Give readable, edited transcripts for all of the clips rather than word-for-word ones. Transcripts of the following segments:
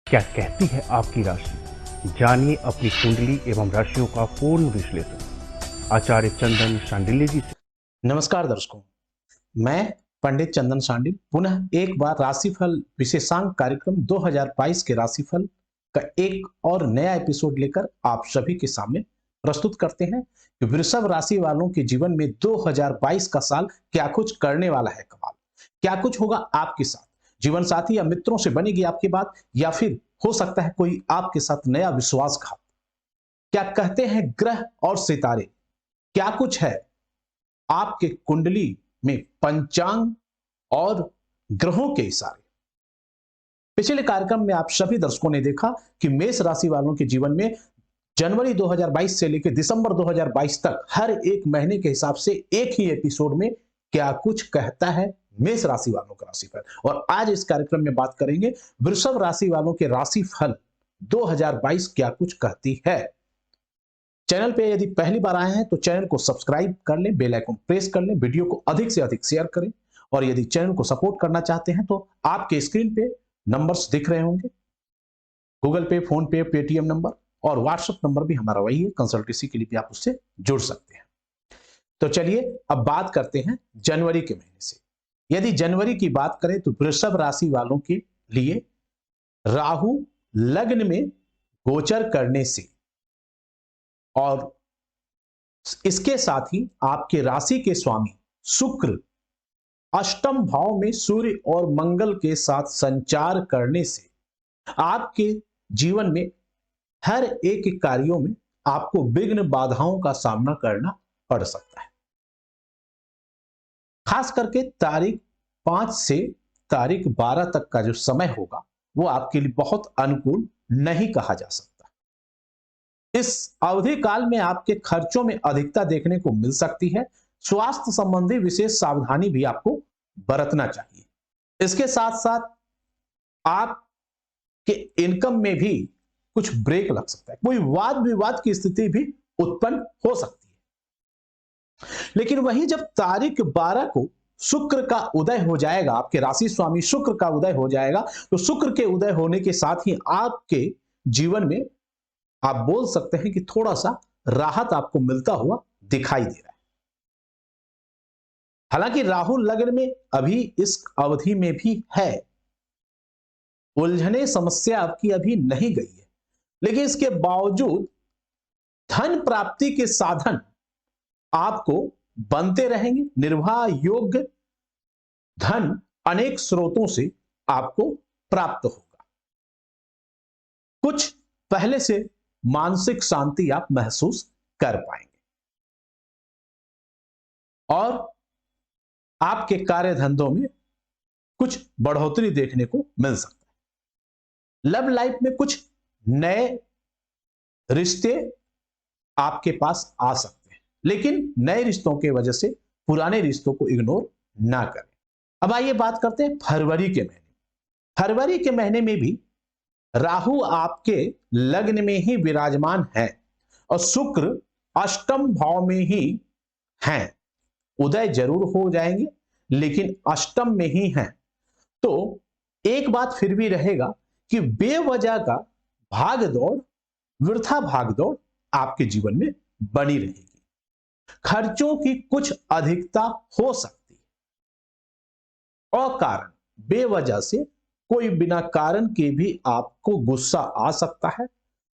क्या कहती है आपकी राशि? जानिए अपनी कुंडली एवं राशियों का पूर्ण विश्लेषण आचार्य चंदन शांडिल्य जी से। नमस्कार दर्शकों, मैं पंडित चंदन शांडिल पुनः एक बार राशिफल विशेषांक कार्यक्रम 2022 के राशिफल का एक और नया एपिसोड लेकर आप सभी के सामने प्रस्तुत करते हैं कि वृषभ राशि वालों के जीवन में 2022 का साल क्या कुछ करने वाला है। कमाल क्या कुछ होगा आपके साथ, जीवन साथी या मित्रों से बनेगी आपकी बात, या फिर हो सकता है कोई आपके साथ नया विश्वासघात। क्या कहते हैं ग्रह और सितारे, क्या कुछ है आपके कुंडली में पंचांग और ग्रहों के इशारे। पिछले कार्यक्रम में आप सभी दर्शकों ने देखा कि मेष राशि वालों के जीवन में जनवरी 2022 से लेकर दिसंबर 2022 तक हर एक महीने के हिसाब से एक ही एपिसोड में क्या कुछ कहता है मेष राशि वालों का राशिफल। और आज इस कार्यक्रम में बात करेंगे वृषभ राशि वालों के राशिफल 2022 क्या कुछ कहती है। चैनल पे यदि पहली बार आए हैं तो चैनल को सब्सक्राइब कर लें, बेल आइकन प्रेस कर लें, वीडियो को अधिक से अधिक शेयर करें। और यदि चैनल को सपोर्ट करना चाहते हैं तो आपके स्क्रीन पे नंबर्स दिख रहे होंगे, गूगल पे, फोन पे, पेटीएम नंबर और व्हाट्सएप नंबर भी हमारा वही है। कंसल्टेंसी के लिए भी आप उससे जुड़ सकते हैं। तो चलिए अब बात करते हैं जनवरी के महीने से। यदि जनवरी की बात करें तो वृषभ राशि वालों के लिए राहु लग्न में गोचर करने से और इसके साथ ही आपके राशि के स्वामी शुक्र अष्टम भाव में सूर्य और मंगल के साथ संचार करने से आपके जीवन में हर एक कार्यों में आपको विघ्न बाधाओं का सामना करना पड़ सकता है। खास करके तारीख 5 से तारीख 12 तक का जो समय होगा वो आपके लिए बहुत अनुकूल नहीं कहा जा सकता। इस अवधि काल में आपके खर्चों में अधिकता देखने को मिल सकती है। स्वास्थ्य संबंधी विशेष सावधानी भी आपको बरतना चाहिए। इसके साथ साथ आपके इनकम में भी कुछ ब्रेक लग सकता है, कोई वाद विवाद की स्थिति भी उत्पन्न हो सकती है। लेकिन वही जब तारीख 12 को शुक्र का उदय हो जाएगा, आपके राशि स्वामी शुक्र का उदय हो जाएगा, तो शुक्र के उदय होने के साथ ही आपके जीवन में आप बोल सकते हैं कि थोड़ा सा राहत आपको मिलता हुआ दिखाई दे रहा है। हालांकि राहु लग्न में अभी इस अवधि में भी है, उलझने समस्या आपकी अभी नहीं गई है, लेकिन इसके बावजूद धन प्राप्ति के साधन आपको बनते रहेंगे। निर्वाह योग्य धन अनेक स्रोतों से आपको प्राप्त होगा। कुछ पहले से मानसिक शांति आप महसूस कर पाएंगे और आपके कार्य धंधों में कुछ बढ़ोतरी देखने को मिल सकता है। लव लाइफ में कुछ नए रिश्ते आपके पास आ सकते हैं, लेकिन नए रिश्तों की वजह से पुराने रिश्तों को इग्नोर ना करें। अब आइए बात करते हैं फरवरी के महीने। फरवरी के महीने में भी राहु आपके लग्न में ही विराजमान है और शुक्र अष्टम भाव में ही हैं। उदय जरूर हो जाएंगे लेकिन अष्टम में ही हैं। तो एक बात फिर भी रहेगा कि बेवजह का भाग दौड़, वृथा भाग दौड़ आपके जीवन में बनी रहेगी। खर्चों की कुछ अधिकता हो सकती है और कारण बेवजह से कोई बिना कारण के भी आपको गुस्सा आ सकता है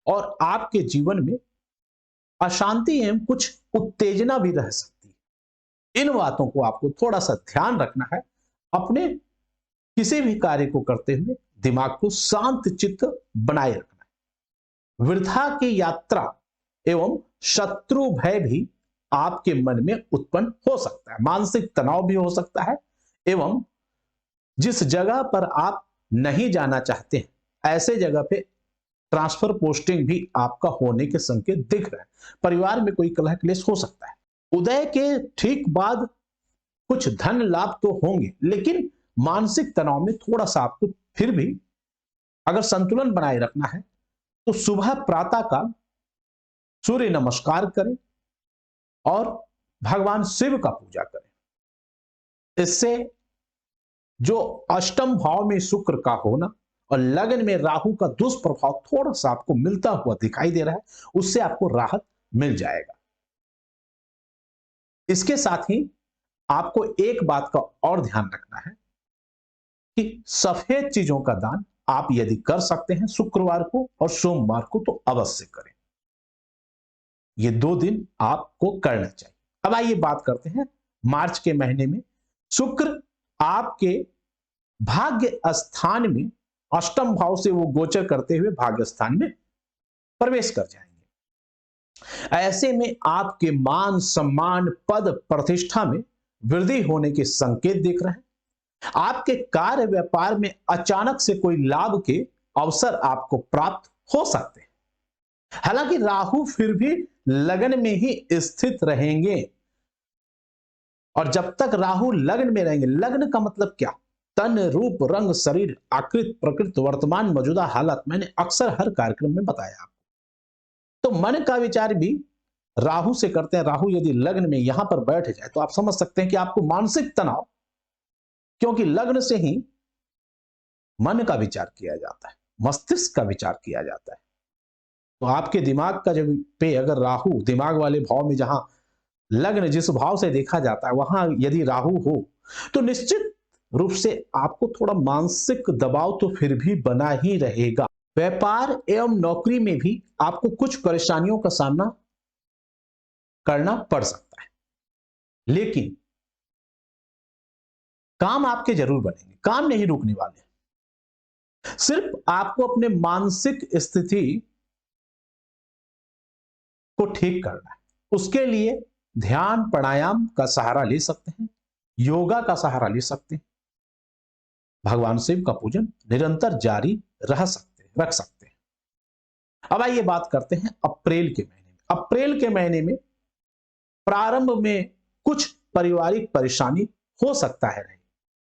और आपके जीवन में अशांति एवं कुछ उत्तेजना भी रह सकती है। इन बातों को आपको थोड़ा सा ध्यान रखना है। अपने किसी भी कार्य को करते हुए दिमाग को शांत चित्त बनाए रखना है। वृथा की यात्रा एवं शत्रु भय भी आपके मन में उत्पन्न हो सकता है। मानसिक तनाव भी हो सकता है एवं जिस जगह पर आप नहीं जाना चाहते हैं ऐसे जगह पे ट्रांसफर पोस्टिंग भी आपका होने के संकेत दिख रहे हैं। परिवार में कोई कलह क्लेश हो सकता है। उदय के ठीक बाद कुछ धन लाभ तो होंगे, लेकिन मानसिक तनाव में थोड़ा सा आपको फिर भी अगर संतुलन बनाए रखना है तो सुबह प्रातः काल सूर्य नमस्कार करें और भगवान शिव का पूजा करें। इससे जो अष्टम भाव में शुक्र का होना और लगन में राहु का दुष्प्रभाव थोड़ा सा आपको मिलता हुआ दिखाई दे रहा है, उससे आपको राहत मिल जाएगा। इसके साथ ही आपको एक बात का और ध्यान रखना है कि सफेद चीजों का दान आप यदि कर सकते हैं शुक्रवार को और सोमवार को तो अवश्य करें। ये 2 दिन आपको करना चाहिए। अब आइए बात करते हैं मार्च के महीने में शुक्र आपके भाग्य स्थान में अष्टम भाव से वो गोचर करते हुए भाग्य स्थान में प्रवेश कर जाएंगे। ऐसे में आपके मान सम्मान पद प्रतिष्ठा में वृद्धि होने के संकेत दिख रहे हैं। आपके कार्य व्यापार में अचानक से कोई लाभ के अवसर आपको प्राप्त हो सकते हैं। हालांकि राहु फिर भी लगन में ही स्थित रहेंगे, और जब तक राहु लगन में रहेंगे, लगन का मतलब क्या? तन रूप रंग शरीर आकृत प्रकृत वर्तमान मौजूदा हालत, मैंने अक्सर हर कार्यक्रम में बताया आपको। तो मन का विचार भी राहु से करते हैं। राहु यदि लग्न में यहां पर बैठ जाए तो आप समझ सकते हैं कि आपको मानसिक तनाव, क्योंकि लग्न से ही मन का विचार किया जाता है, मस्तिष्क का विचार किया जाता है। तो आपके दिमाग का जब पे अगर राहु दिमाग वाले भाव में, जहां लग्न जिस भाव से देखा जाता है वहां यदि राहु हो तो निश्चित रूप से आपको थोड़ा मानसिक दबाव तो फिर भी बना ही रहेगा। व्यापार एवं नौकरी में भी आपको कुछ परेशानियों का सामना करना पड़ सकता है, लेकिन काम आपके जरूर बनेंगे, काम नहीं रुकने वाले। सिर्फ आपको अपने मानसिक स्थिति को ठीक करना है। उसके लिए ध्यान प्राणायाम का सहारा ले सकते हैं, योगा का सहारा ले सकते हैं, भगवान शिव का पूजन निरंतर जारी रख सकते हैं। अब आइए बात करते हैं अप्रैल के महीने में। अप्रैल के महीने में प्रारंभ में कुछ पारिवारिक परेशानी हो सकता है,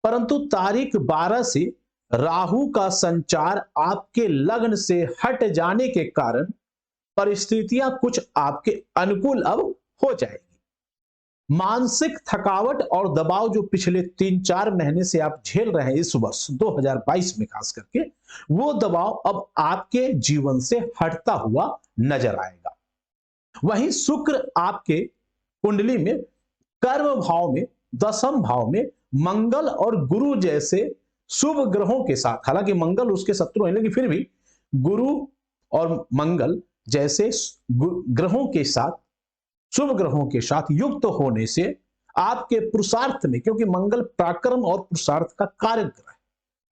परंतु तारीख 12 से राहु का संचार आपके लग्न से हट जाने के कारण परिस्थितियां कुछ आपके अनुकूल अब हो जाएगी। मानसिक थकावट और दबाव जो पिछले 3-4 महीने से आप झेल रहे हैं इस वर्ष 2022 में खास करके, वो दबाव अब आपके जीवन से हटता हुआ नजर आएगा। वहीं शुक्र आपके कुंडली में कर्म भाव में, दशम भाव में मंगल और गुरु जैसे शुभ ग्रहों के साथ, हालांकि मंगल उसके शत्रु हैं, लेकिन फिर भी गुरु और मंगल जैसे ग्रहों के साथ, शुभ ग्रहों के साथ युक्त होने से आपके पुरुषार्थ में, क्योंकि मंगल पराक्रम और पुरुषार्थ का कारक ग्रह है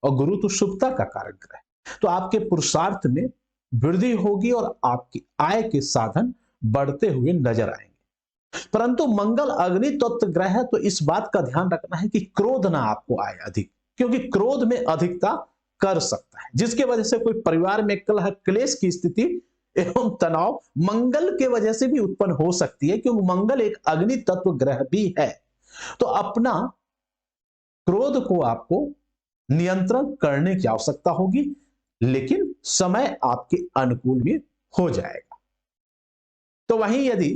और गुरु तो शुभता का कारक ग्रह है, तो आपके पुरुषार्थ में वृद्धि होगी और आपकी आय के साधन बढ़ते हुए नजर आएंगे। परंतु मंगल अग्नि तत्व ग्रह है, तो इस बात का ध्यान रखना है कि क्रोध ना आपको आए अधिक, क्योंकि क्रोध में अधिकता कर सकता है, जिसके वजह से कोई परिवार में कलह क्लेश की स्थिति एवं तनाव मंगल के वजह से भी उत्पन्न हो सकती है, क्योंकि मंगल एक अग्नि तत्व ग्रह भी है। तो अपना क्रोध को आपको नियंत्रण करने की आवश्यकता होगी, लेकिन समय आपके अनुकूल में हो जाएगा। तो वहीं यदि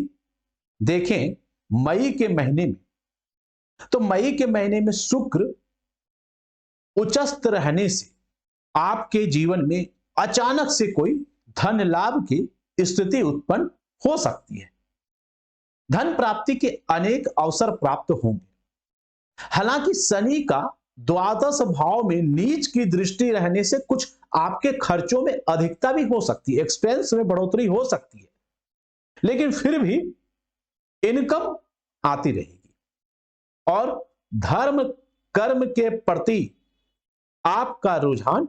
देखें मई के महीने में, तो मई के महीने में शुक्र उच्चस्थ रहने से आपके जीवन में अचानक से कोई धन लाभ की स्थिति उत्पन्न हो सकती है। धन प्राप्ति के अनेक अवसर प्राप्त होंगे। हालांकि शनि का द्वादश भाव में नीच की दृष्टि रहने से कुछ आपके खर्चों में अधिकता भी हो सकती है, एक्सपेंस में बढ़ोतरी हो सकती है, लेकिन फिर भी इनकम आती रहेगी और धर्म कर्म के प्रति आपका रुझान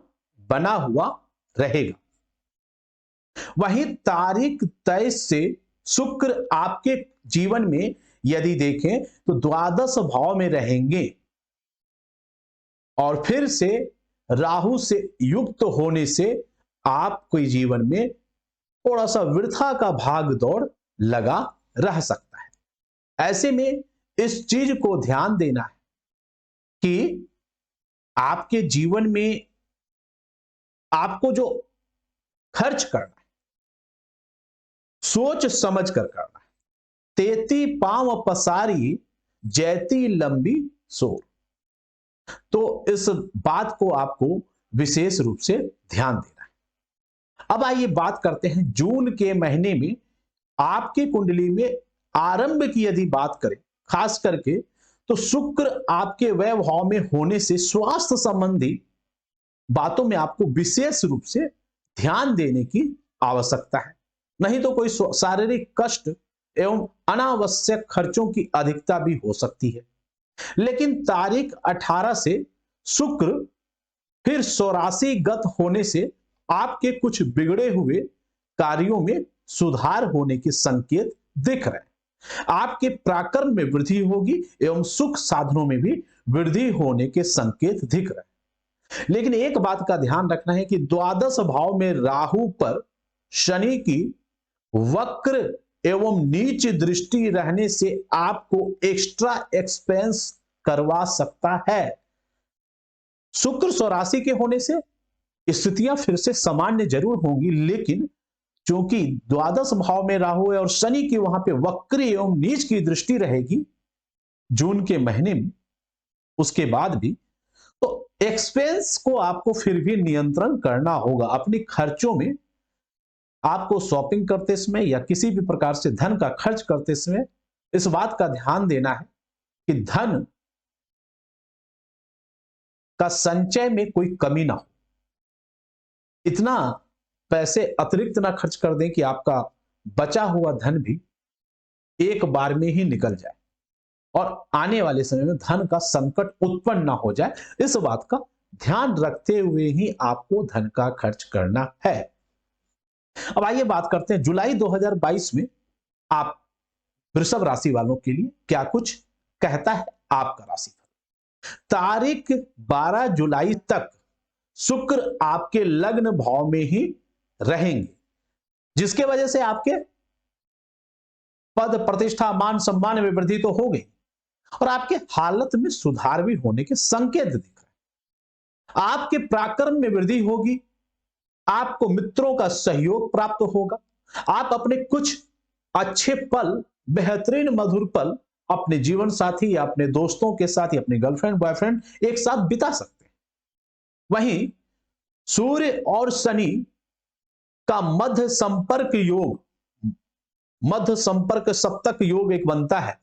बना हुआ रहेगा। वहीं तारीख 23 से शुक्र आपके जीवन में यदि देखें तो द्वादश भाव में रहेंगे और फिर से राहु से युक्त होने से आपके जीवन में थोड़ा सा वृथा का भाग दौड़ लगा रह सकता है। ऐसे में इस चीज को ध्यान देना है कि आपके जीवन में आपको जो खर्च करना है सोच समझ कर करना है। तेती पांव पसारी जैती लंबी सोर, तो इस बात को आपको विशेष रूप से ध्यान देना है। अब आइए बात करते हैं जून के महीने में आपकी कुंडली में आरंभ की यदि बात करें, खास करके तो शुक्र आपके व्यय भाव में होने से स्वास्थ्य संबंधी बातों में आपको विशेष रूप से ध्यान देने की आवश्यकता है। नहीं तो कोई शारीरिक कष्ट एवं अनावश्यक खर्चों की अधिकता भी हो सकती है। लेकिन तारीख 18 से शुक्र फिर 84 गत होने से आपके कुछ बिगड़े हुए कार्यों में सुधार होने के संकेत दिख रहे हैं। आपके पराक्रम में वृद्धि होगी एवं सुख साधनों में भी वृद्धि होने के संकेत दिख रहे हैं। लेकिन एक बात का ध्यान रखना है कि द्वादश भाव में राहु पर शनि की वक्र एवं नीच दृष्टि रहने से आपको एक्स्ट्रा एक्सपेंस करवा सकता है। शुक्र 84 के होने से स्थितियां फिर से सामान्य जरूर होंगी, लेकिन चूंकि द्वादश भाव में राहु है और शनि की वहां पे वक्र एवं नीच की दृष्टि रहेगी जून के महीने में, उसके बाद भी तो एक्सपेंस को आपको फिर भी नियंत्रण करना होगा। अपने खर्चों में आपको शॉपिंग करते समय या किसी भी प्रकार से धन का खर्च करते समय इस बात का ध्यान देना है कि धन का संचय में कोई कमी ना हो। इतना पैसे अतिरिक्त ना खर्च कर दें कि आपका बचा हुआ धन भी एक बार में ही निकल जाए और आने वाले समय में धन का संकट उत्पन्न ना हो जाए। इस बात का ध्यान रखते हुए ही आपको धन का खर्च करना है। अब आइए बात करते हैं जुलाई 2022 में आप वृषभ राशि वालों के लिए क्या कुछ कहता है आपका राशिफल। तारीख 12 जुलाई तक शुक्र आपके लग्न भाव में ही रहेंगे, जिसके वजह से आपके पद प्रतिष्ठा मान सम्मान में वृद्धि तो हो गई और आपके हालत में सुधार भी होने के संकेत दिख रहे हैं। आपके पराक्रम में वृद्धि होगी, आपको मित्रों का सहयोग प्राप्त होगा, आप अपने कुछ अच्छे पल, बेहतरीन मधुर पल अपने जीवन साथी या अपने दोस्तों के साथ या अपने गर्लफ्रेंड बॉयफ्रेंड एक साथ बिता सकते हैं। वहीं सूर्य और शनि का मध्य संपर्क सप्तक योग एक बनता है,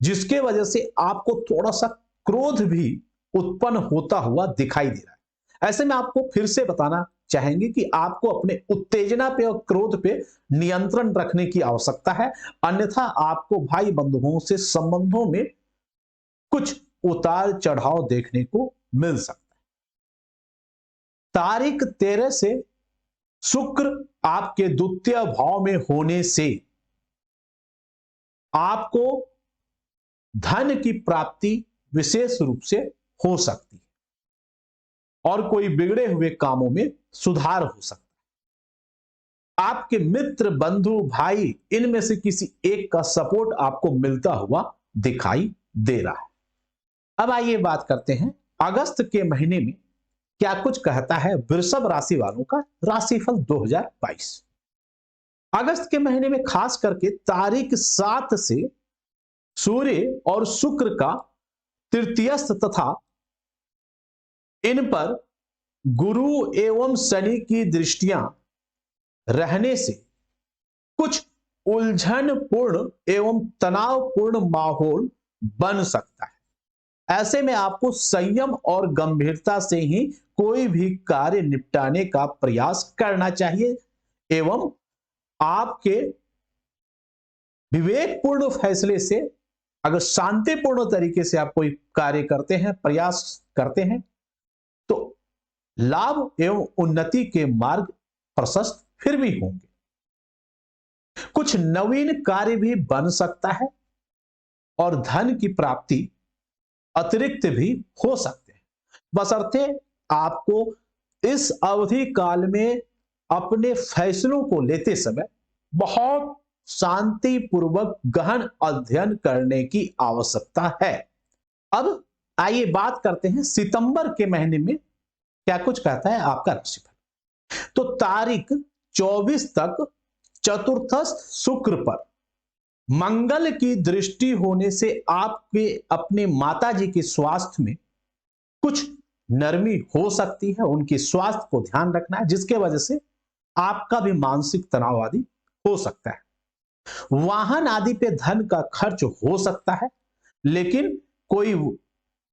जिसके वजह से आपको थोड़ा सा क्रोध भी उत्पन्न होता हुआ दिखाई दे रहा है। ऐसे में आपको फिर से बताना चाहेंगे कि आपको अपने उत्तेजना पे और क्रोध पे नियंत्रण रखने की आवश्यकता है, अन्यथा आपको भाई बंधुओं से संबंधों में कुछ उतार चढ़ाव देखने को मिल सकता है। तारीख 13 से शुक्र आपके द्वितीय भाव में होने से आपको धन की प्राप्ति विशेष रूप से हो सकती है और कोई बिगड़े हुए कामों में सुधार हो सकता है। आपके मित्र, बंधु, भाई, इनमें से किसी एक का सपोर्ट आपको मिलता हुआ दिखाई दे रहा है। अब आइए बात करते हैं अगस्त के महीने में क्या कुछ कहता है वृषभ राशि वालों का राशिफल 2022। अगस्त के महीने में खास करके तारीख 7 से सूर्य और शुक्र का तृतीयस्थ तथा इन पर गुरु एवं शनि की दृष्टियां रहने से कुछ उलझनपूर्ण एवं तनावपूर्ण माहौल बन सकता है। ऐसे में आपको संयम और गंभीरता से ही कोई भी कार्य निपटाने का प्रयास करना चाहिए एवं आपके विवेकपूर्ण फैसले से अगर शांतिपूर्ण तरीके से आप कोई कार्य करते हैं, प्रयास करते हैं, तो लाभ एवं उन्नति के मार्ग प्रशस्त फिर भी होंगे। कुछ नवीन कार्य भी बन सकता है और धन की प्राप्ति अतिरिक्त भी हो सकते हैं, बशर्ते आपको इस अवधि काल में अपने फैसलों को लेते समय बहुत शांतिपूर्वक गहन अध्ययन करने की आवश्यकता है। अब आइए बात करते हैं सितंबर के महीने में क्या कुछ कहता है आपका राशिफल। तो तारीख 24 तक चतुर्थस्थ शुक्र पर मंगल की दृष्टि होने से आपके अपने माताजी के स्वास्थ्य में कुछ नरमी हो सकती है, उनकी स्वास्थ्य को ध्यान रखना है, जिसके वजह से आपका भी मानसिक तनाव आदि हो सकता है। वाहन आदि पे धन का खर्च हो सकता है, लेकिन कोई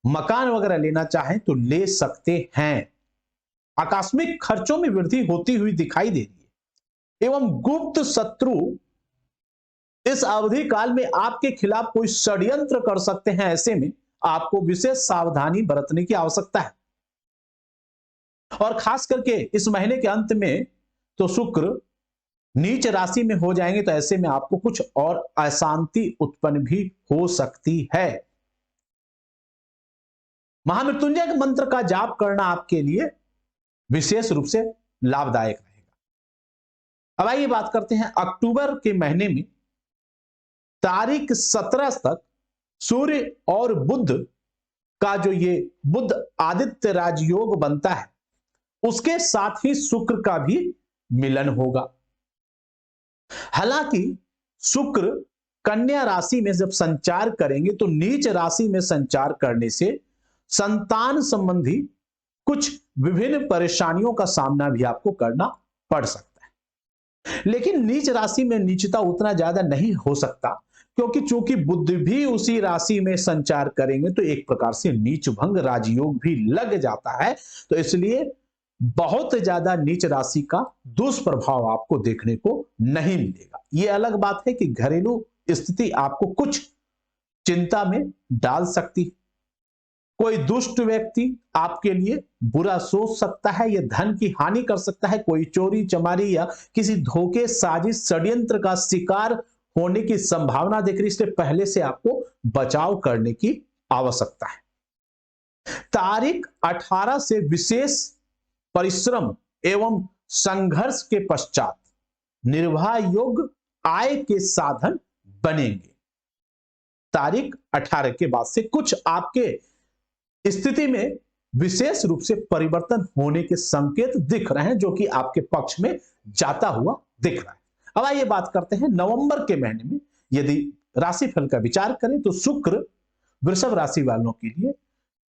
मकान वगैरह लेना चाहें तो ले सकते हैं। आकस्मिक खर्चों में वृद्धि होती हुई दिखाई दे रही है एवं गुप्त शत्रु इस अवधि काल में आपके खिलाफ कोई षड्यंत्र कर सकते हैं। ऐसे में आपको विशेष सावधानी बरतने की आवश्यकता है। और खास करके इस महीने के अंत में तो शुक्र नीच राशि में हो जाएंगे, तो ऐसे में आपको कुछ और अशांति उत्पन्न भी हो सकती है। महामृत्युंजय मंत्र का जाप करना आपके लिए विशेष रूप से लाभदायक रहेगा। अब आइए बात करते हैं अक्टूबर के महीने में तारीख 17 तक सूर्य और बुध का जो ये बुध आदित्य राजयोग बनता है, उसके साथ ही शुक्र का भी मिलन होगा। हालांकि शुक्र कन्या राशि में जब संचार करेंगे तो नीच राशि में संचार करने से संतान संबंधी कुछ विभिन्न परेशानियों का सामना भी आपको करना पड़ सकता है। लेकिन नीच राशि में नीचता उतना ज्यादा नहीं हो सकता, क्योंकि चूंकि बुध भी उसी राशि में संचार करेंगे तो एक प्रकार से नीच भंग राजयोग भी लग जाता है। तो इसलिए बहुत ज्यादा नीच राशि का दुष्प्रभाव आपको देखने को नहीं मिलेगा। यह अलग बात है कि घरेलू स्थिति आपको कुछ चिंता में डाल सकती है। कोई दुष्ट व्यक्ति आपके लिए बुरा सोच सकता है, यह धन की हानि कर सकता है, कोई चोरी चमारी या किसी धोखे साजिश षड्यंत्र का शिकार होने की संभावना दिख रही, इसलिए पहले से आपको बचाव करने की आवश्यकता है। तारीख 18 से विशेष परिश्रम एवं संघर्ष के पश्चात निर्वाह योग्य आय के साधन बनेंगे। तारीख 18 के बाद से कुछ आपके स्थिति में विशेष रूप से परिवर्तन होने के संकेत दिख रहे हैं, जो कि आपके पक्ष में जाता हुआ दिख रहा है। अब आइए बात करते हैं नवंबर के महीने में यदि राशिफल का विचार करें तो शुक्र वृषभ राशि वालों के लिए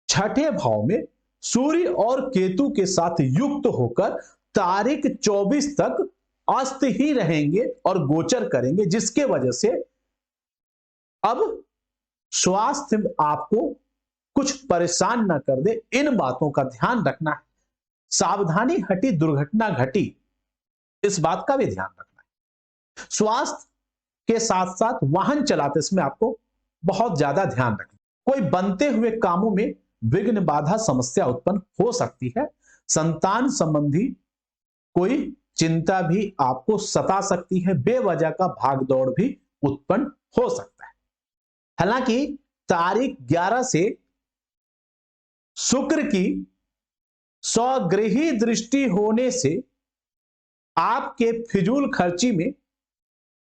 छठे भाव में सूर्य और केतु के साथ युक्त होकर तारीख 24 तक अस्त ही रहेंगे और गोचर करेंगे, जिसके वजह से अब स्वास्थ्य आपको कुछ परेशान ना कर दे, इन बातों का ध्यान रखना है। सावधानी हटी दुर्घटना घटी, इस बात का भी ध्यान रखना है। स्वास्थ्य के साथ साथ वाहन चलाते समय आपको बहुत ज्यादा ध्यान रखना। कोई बनते हुए कामों में विघ्न बाधा समस्या उत्पन्न हो सकती है। संतान संबंधी कोई चिंता भी आपको सता सकती है, बेवजह का भागदौड़ भी उत्पन्न हो सकता है। हालांकि तारीख 11 से शुक्र की स्वगृही दृष्टि होने से आपके फिजूल खर्ची में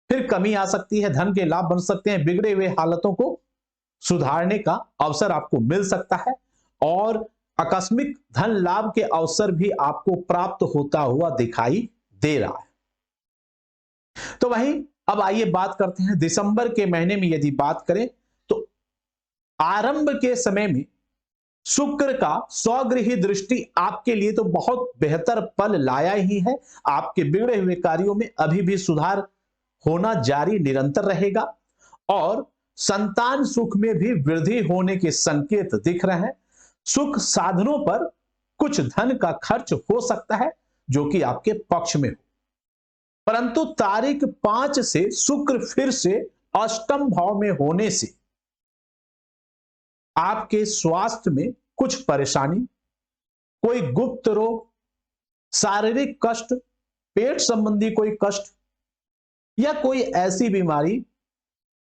फिर कमी आ सकती है, धन के लाभ बन सकते हैं, बिगड़े हुए हालतों को सुधारने का अवसर आपको मिल सकता है और आकस्मिक धन लाभ के अवसर भी आपको प्राप्त होता हुआ दिखाई दे रहा है। तो वहीं अब आइए बात करते हैं दिसंबर के महीने में यदि बात करें तो आरंभ के समय में शुक्र का स्वगृही दृष्टि आपके लिए तो बहुत बेहतर फल लाया ही है। आपके बिगड़े हुए कार्यों में अभी भी सुधार होना जारी निरंतर रहेगा और संतान सुख में भी वृद्धि होने के संकेत दिख रहे हैं। सुख साधनों पर कुछ धन का खर्च हो सकता है जो कि आपके पक्ष में हो, परंतु तारीख 5 से शुक्र फिर से अष्टम भाव में होने से आपके स्वास्थ्य में कुछ परेशानी, कोई गुप्त रोग, शारीरिक कष्ट, पेट संबंधी कोई कष्ट या कोई ऐसी बीमारी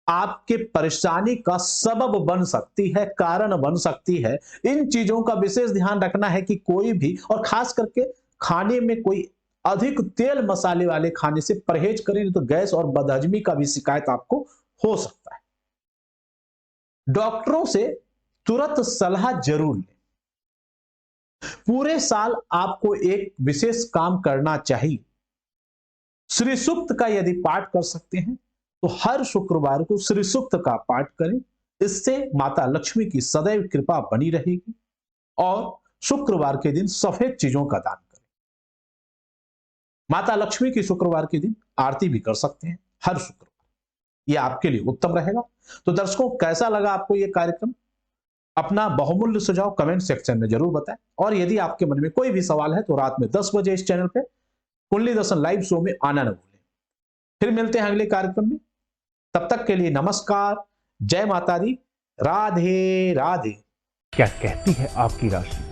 आपके परेशानी का सबब बन सकती है, कारण बन सकती है। इन चीजों का विशेष ध्यान रखना है कि कोई भी, और खास करके खाने में कोई अधिक तेल मसाले वाले खाने से परहेज करें, नहीं तो गैस और बदहजमी का भी शिकायत आपको हो सकता है। डॉक्टरों से तुरंत सलाह जरूर लें। पूरे साल आपको एक विशेष काम करना चाहिए। श्री सूक्त का यदि पाठ कर सकते हैं तो हर शुक्रवार को श्री सूक्त का पाठ करें, इससे माता लक्ष्मी की सदैव कृपा बनी रहेगी और शुक्रवार के दिन सफेद चीजों का दान करें। माता लक्ष्मी की शुक्रवार के दिन आरती भी कर सकते हैं हर शुक्रवार, यह आपके लिए उत्तम रहेगा। तो दर्शकों, कैसा लगा आपको यह कार्यक्रम? अपना बहुमूल्य सुझाव कमेंट सेक्शन में जरूर बताएं, और यदि आपके मन में कोई भी सवाल है तो रात में 10 बजे इस चैनल पे कुंडली दर्शन लाइव शो में आना न भूलें। फिर मिलते हैं अगले कार्यक्रम में, तब तक के लिए नमस्कार, जय माता दी, राधे राधे। क्या कहती है आपकी राशि?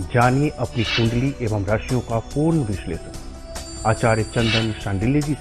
जानिए अपनी कुंडली एवं राशियों का पूर्ण विश्लेषण आचार्य चंदन शांडिल्य जी से।